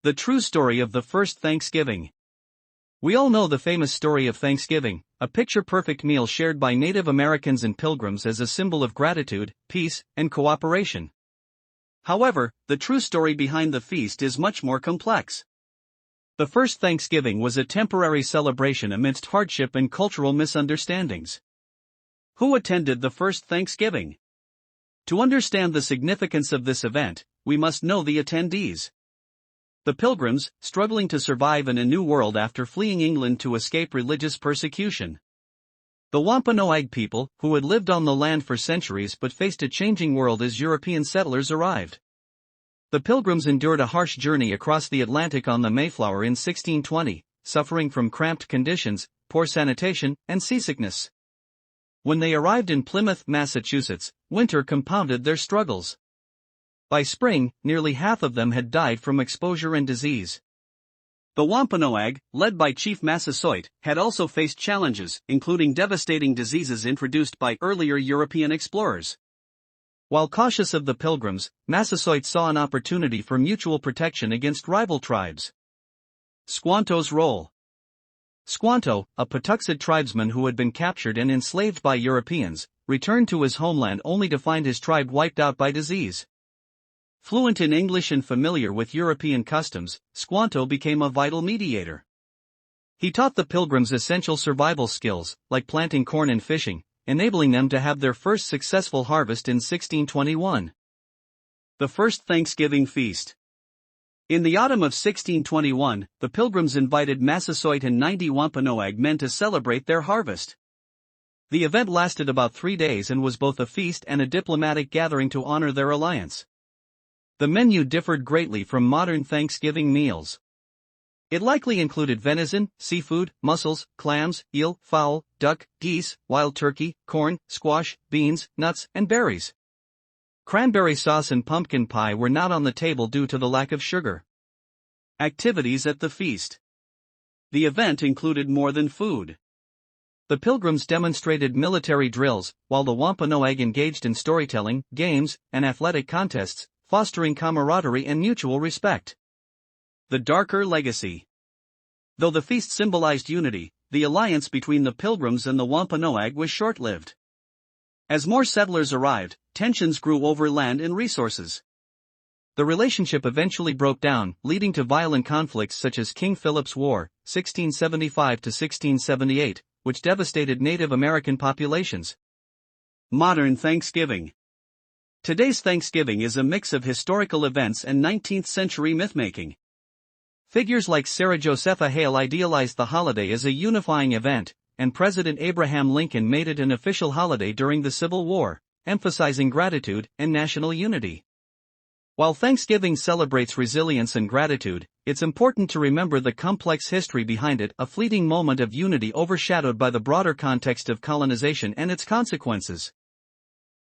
The true story of the first Thanksgiving. We all know the famous story of Thanksgiving, a picture-perfect meal shared by Native Americans and Pilgrims as a symbol of gratitude, peace, and cooperation. However, the true story behind the feast is much more complex. The first Thanksgiving was a temporary celebration amidst hardship and cultural misunderstandings. Who attended the first Thanksgiving? To understand the significance of this event, we must know the attendees. The Pilgrims, struggling to survive in a new world after fleeing England to escape religious persecution. The Wampanoag people, who had lived on the land for centuries but faced a changing world as European settlers arrived. The Pilgrims endured a harsh journey across the Atlantic on the Mayflower in 1620, suffering from cramped conditions, poor sanitation, and seasickness. When they arrived in Plymouth, Massachusetts, winter compounded their struggles. By spring, nearly half of them had died from exposure and disease. The Wampanoag, led by Chief Massasoit, had also faced challenges, including devastating diseases introduced by earlier European explorers. While cautious of the Pilgrims, Massasoit saw an opportunity for mutual protection against rival tribes. Squanto's role. Squanto, a Patuxet tribesman who had been captured and enslaved by Europeans, returned to his homeland only to find his tribe wiped out by disease. Fluent in English and familiar with European customs, Squanto became a vital mediator. He taught the Pilgrims essential survival skills, like planting corn and fishing, enabling them to have their first successful harvest in 1621. The first Thanksgiving feast. In the autumn of 1621, the Pilgrims invited Massasoit and 90 Wampanoag men to celebrate their harvest. The event lasted about 3 days and was both a feast and a diplomatic gathering to honor their alliance. The menu differed greatly from modern Thanksgiving meals. It likely included venison, seafood, mussels, clams, eel, fowl, duck, geese, wild turkey, corn, squash, beans, nuts, and berries. Cranberry sauce and pumpkin pie were not on the table due to the lack of sugar. Activities at the feast. The event included more than food. The Pilgrims demonstrated military drills, while the Wampanoag engaged in storytelling, games, and athletic contests, fostering camaraderie and mutual respect. The darker legacy. Though the feast symbolized unity, the alliance between the Pilgrims and the Wampanoag was short-lived. As more settlers arrived, tensions grew over land and resources. The relationship eventually broke down, leading to violent conflicts such as King Philip's War, 1675 to 1678, which devastated Native American populations. Modern Thanksgiving. Today's Thanksgiving is a mix of historical events and 19th-century mythmaking. Figures like Sarah Josepha Hale idealized the holiday as a unifying event, and President Abraham Lincoln made it an official holiday during the Civil War, emphasizing gratitude and national unity. While Thanksgiving celebrates resilience and gratitude, it's important to remember the complex history behind it, a fleeting moment of unity overshadowed by the broader context of colonization and its consequences.